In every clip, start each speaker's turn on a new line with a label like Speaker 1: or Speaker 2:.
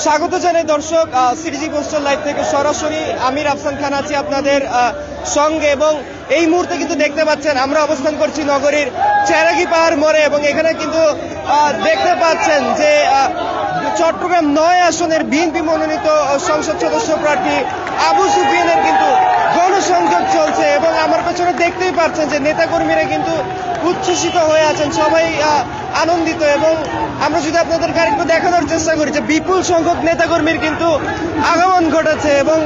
Speaker 1: স্বাগত জানাই দর্শক, সিটিজি পোস্টাল লাইভ থেকে সরাসরি আমির আফসান খান আছি আপনাদের সঙ্গে। এবং এই মুহূর্তে কিন্তু দেখতে পাচ্ছেন আমরা অবস্থান করছি নগরীর চেরাগি পাহাড় মোড়ে, এবং এখানে কিন্তু দেখতে পাচ্ছেন যে চট্টগ্রাম ৯ আসনের বিএনপি মনোনীত সংসদ সদস্য প্রার্থী আবু সুফিয়ানের কিন্তু গণসংযোগ চলছে। এবং আমার পেছনে দেখতেই পাচ্ছেন যে নেতাকর্মীরা কিন্তু উচ্ছ্বসিত হয়ে আছেন, সবাই আনন্দিত। এবং আমরা যদি আপনাদেরকে আরেকটু দেখানোর চেষ্টা করি যে বিপুল সংখ্যক নেতাকর্মীর কিন্তু আগমন ঘটেছে। এবং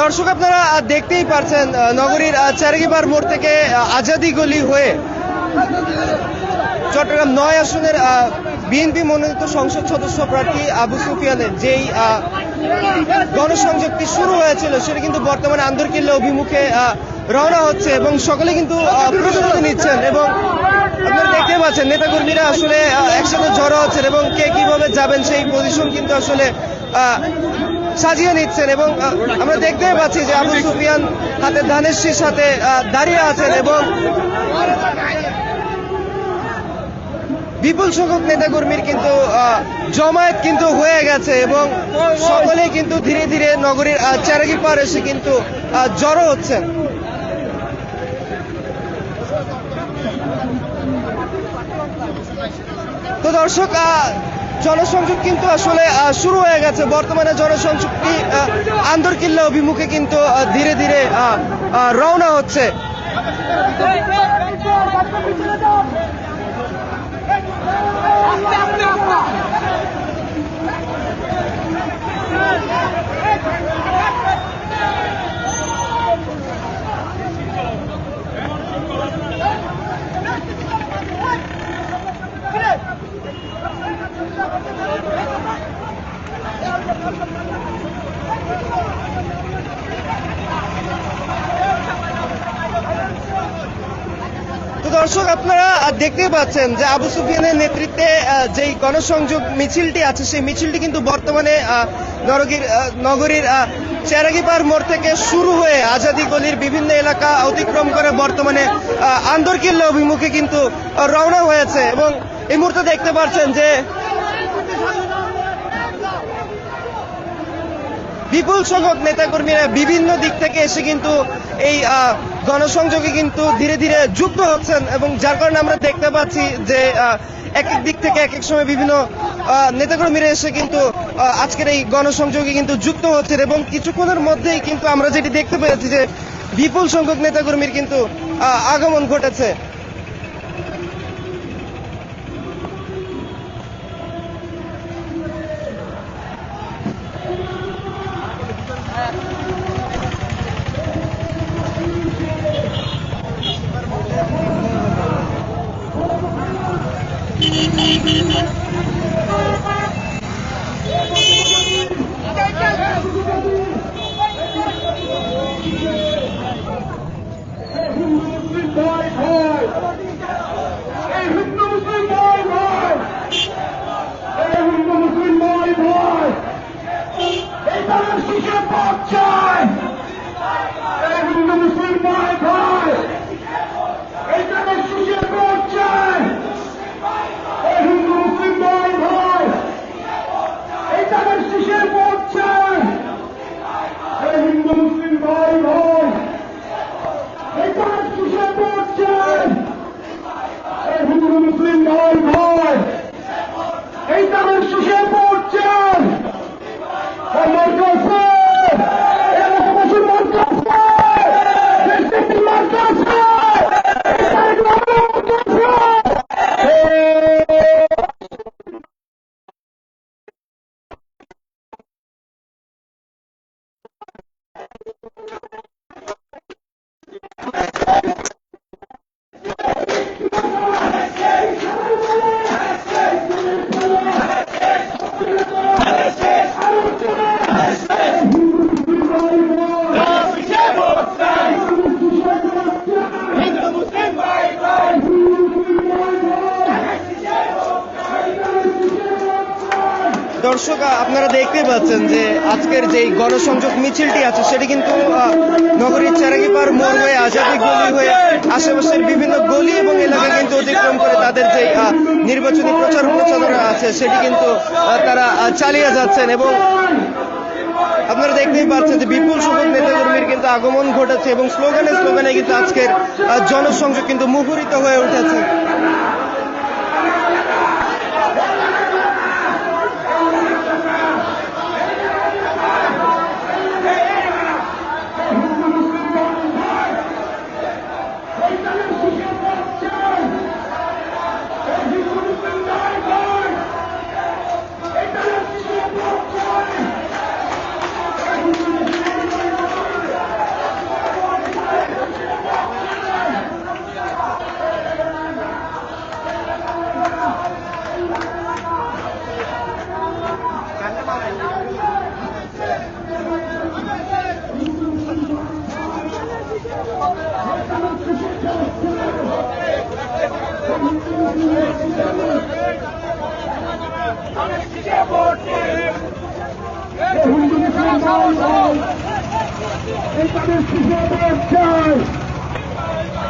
Speaker 1: দর্শক আপনারা দেখতেই পারছেন নগরীর চেরাগি পাহাড় মোড় থেকে আজাদি গলি হয়ে চট্টগ্রাম ৯ আসনের বিএনপি মনোনীত সংসদ সদস্য প্রার্থী আবু সুফিয়ানের যেই গণসংযোগটি শুরু হয়েছিল সেটা কিন্তু বর্তমানে আন্দরকিল্লা অভিমুখে রওনা হচ্ছে, এবং সকলে কিন্তু প্রস্তুতি নিচ্ছেন। এবং আপনারা দেখতে পাচ্ছেন নেতাকর্মীরা আসলে একসাথে জড়ো হচ্ছেন এবং কে কিভাবে যাবেন সেই পজিশন কিন্তু আসলে সাজিয়ে নিচ্ছেন। এবং আমরা দেখতেই পাচ্ছি যে আবু সুফিয়ান হাতে ধানের শীষ সাথে দাঁড়িয়ে আছেন, এবং বিপুল সংখ্যক নেতাকর্মীর কিন্তু জমায়েত কিন্তু হয়ে গেছে, এবং সকলেই কিন্তু ধীরে ধীরে নগরীর চেরাগি পাহাড় এসে কিন্তু জড়ো হচ্ছেন। তো দর্শক, জনসংযোগ কিন্তু আসলে শুরু হয়ে গেছে। বর্তমানে জনসংযোগটি আন্দরকিল্লা অভিমুখে কিন্তু ধীরে ধীরে রওনা হচ্ছে। দর্শক আপনারা দেখতেই পাচ্ছেন যে আবু সুফিয়ানের নেতৃত্বে যেই গণসংযোগ মিছিলটি আছে সেই মিছিলটি কিন্তু বর্তমানে নগরীর চেরাগি পাহাড় মোড় থেকে শুরু হয়ে আজাদি গলির বিভিন্ন এলাকা অতিক্রম করে বর্তমানে আন্দরকিল্লা অভিমুখে কিন্তু রওনা হয়েছে। এবং এই মুহূর্তে দেখতে পাচ্ছেন যে বিপুল সংখ্যক নেতাকর্মীরা বিভিন্ন দিক থেকে এসে কিন্তু এই গণসংযোগে কিন্তু ধীরে ধীরে যুক্ত হচ্ছেন, এবং যার কারণে আমরা দেখতে পাচ্ছি যে এক এক দিক থেকে এক এক সময় বিভিন্ন নেতাকর্মীরা এসে কিন্তু আজকের এই গণসংযোগে কিন্তু যুক্ত হচ্ছেন। এবং কিছুক্ষণের মধ্যেই কিন্তু আমরা যেটি দেখতে পেয়েছি যে বিপুল সংখ্যক নেতাকর্মীর কিন্তু আগমন ঘটেছে।
Speaker 2: Hey,
Speaker 1: দর্শক আপনারা দেখতে পাচ্ছেন যে আজকের যে গণসংযোগ মিছিলটি আছে সেটি কিন্তু নগরীর চেরাগীপাড় মোড় হয়ে আজাদি গলি হয়ে আশেপাশের বিভিন্ন গলি এবং এলাকা কিন্তু অতিক্রম করে তাদের যে নির্বাচনী প্রচার প্রচারণা আছে সেটি কিন্তু তারা চালিয়ে যাচ্ছেন এবং আপনারা দেখতেই পাচ্ছেন যে বিপুল সংখ্যক নেতাকর্মীর কিন্তু আগমন ঘটেছে এবং স্লোগানে স্লোগানে কিন্তু আজকের জনসংযোগ কিন্তু মুখরিত হয়ে উঠেছে।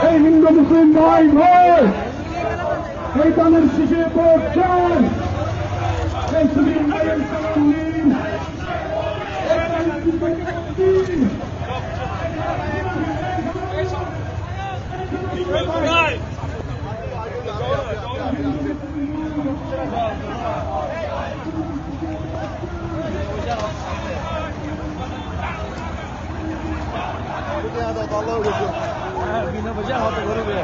Speaker 2: এই হিন্দু মুসলিম ভাই ভাই এই দানের শিশে পড়ছেন এই সুদিন ভাইয়ের সালাম দিন
Speaker 3: বিনা পয়সা হতে করবে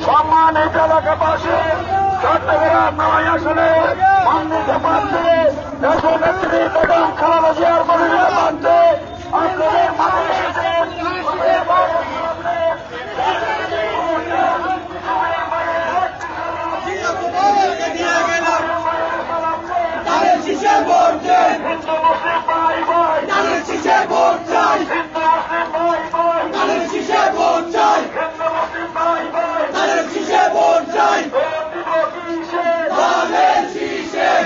Speaker 2: সম্মানিত এলাকাবাসী চট্টগ্রাম নয় আসনে মাননীত প্রার্থী দেশনেত্রী বেগম খালেদা জিয়ার মনোনয়ন প্রার্থী আপনাদের মাঝে এসেছেন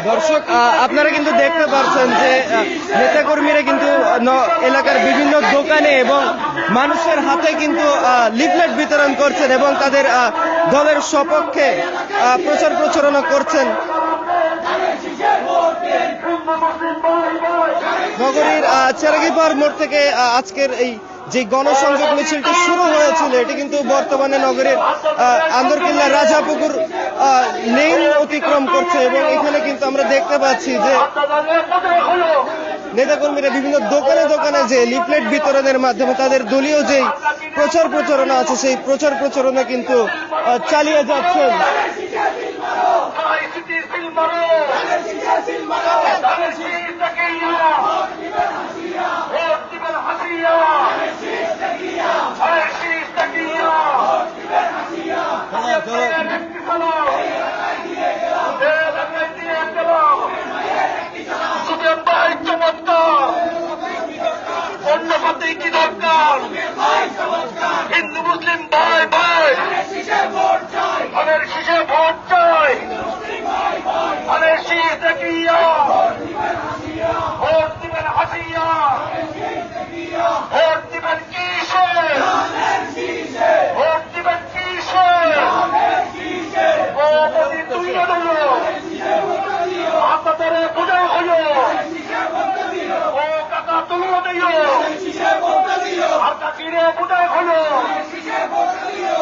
Speaker 1: দর্শক আপনারা কিন্তু দেখতে পাচ্ছেন যে নেতাকর্মীরা কিন্তু এলাকার বিভিন্ন দোকানে এবং মানুষের হাতে কিন্তু লিফলেট বিতরণ করছেন এবং তাদের দলের সপক্ষে প্রচার প্রচারণা করছেন। নগরীর চেরাগীপাড় মোড় থেকে আজকের এই যে গণসংযোগ মিছিলটি শুরু হয়েছিল এটি কিন্তু বর্তমানে নগরের আন্দরকিল্লা রাজাপুকুর লেন অতিক্রম করছে এবং এখানে কিন্তু আমরা দেখতে পাচ্ছি যে নেতাকর্মীরা বিভিন্ন দোকানে দোকানে যে লিফলেট বিতরণের মাধ্যমে তাদের দলীয় যে প্রচার প্রচারণা আছে সেই প্রচার প্রচারণা কিন্তু চালিয়ে যাচ্ছেন।
Speaker 2: নিরে বুদায় হলো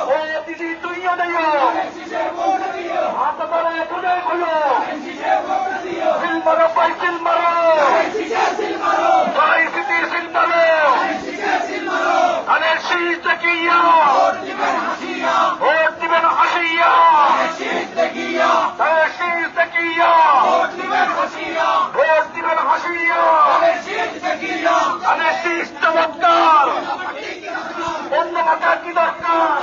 Speaker 2: ও দিদি তুইও দিও হাত ধরে বুদায় হলো সিল মারো পাই সিল মারো পাই সিটি সিল মারো ধানের শীষ দেখিয়া ভোট দিবেন হাসিয়া ধানের শীষ দেখিয়া ভোট দিবেন হাসিয়া ধানের শীষ চমৎকার অন্য মাথা কি দরকার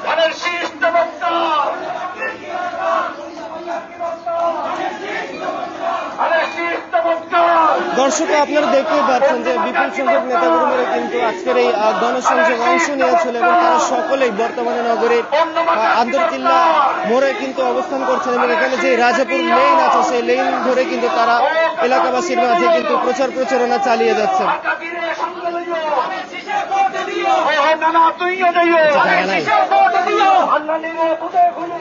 Speaker 2: ধানের শীষ চমৎকার ধানের শীষ চমৎকার।
Speaker 1: দর্শক আপনারা দেখতেই পাচ্ছেন যে বিপুল সংখ্যক নেতাকর্মীরা কিন্তু আজকের এই গণসংযোগে অংশ নিয়েছিল এবং তারা সকলেই বর্তমানে নগরীর আন্দরকিল্লা মোড়ে কিন্তু অবস্থান করছেন এবং এখানে যে রাজাপুর লেন আছে সেই লেন ধরে কিন্তু তারা এলাকাবাসীর মাঝে কিন্তু প্রচার প্রচারণা চালিয়ে যাচ্ছেন।
Speaker 2: নানা তুইও দিও
Speaker 1: জায়গা নাই।
Speaker 2: আল্লাহ নিরে বুদায় হলো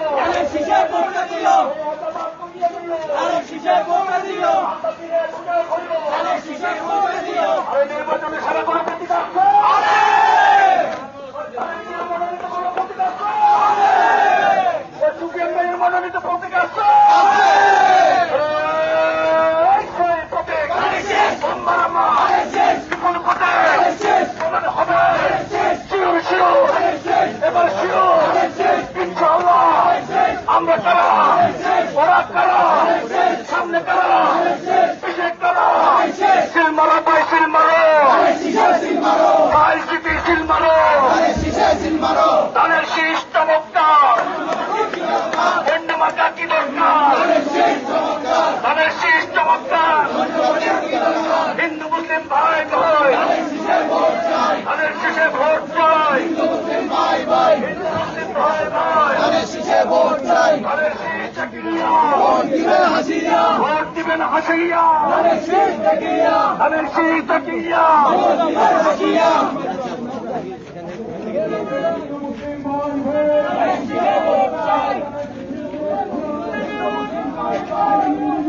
Speaker 2: আরে নির্বাচনে সারা কোনো প্রতিকার মনোনীত প্রতিকার এবার শিওর ইনশাআল্লাহ আমরা কারা ওরা কারা সামনে কারা পিছিয়ে কারা সিল মারো পাই সিল মারো পাই সিটি সিল মারো ধানের শীষ চমৎকার অন্য মাথা কি দরকার ধানের শীষ চমৎকার হিন্দু মুসলিম ভাই ভাই ধানের শীষে ভোট চাই হিন্দু মুসলিম ভাই ভাই ধানের শীষে ভোট চাই ধানের শীষ দেখিয়া ভোট দিবেন হাসিয়া ধানের শীষ দেখিয়া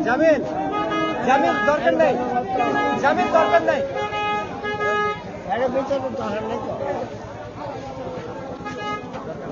Speaker 1: জামিন জামিন দরকার নেই, জামিন দরকার নেই।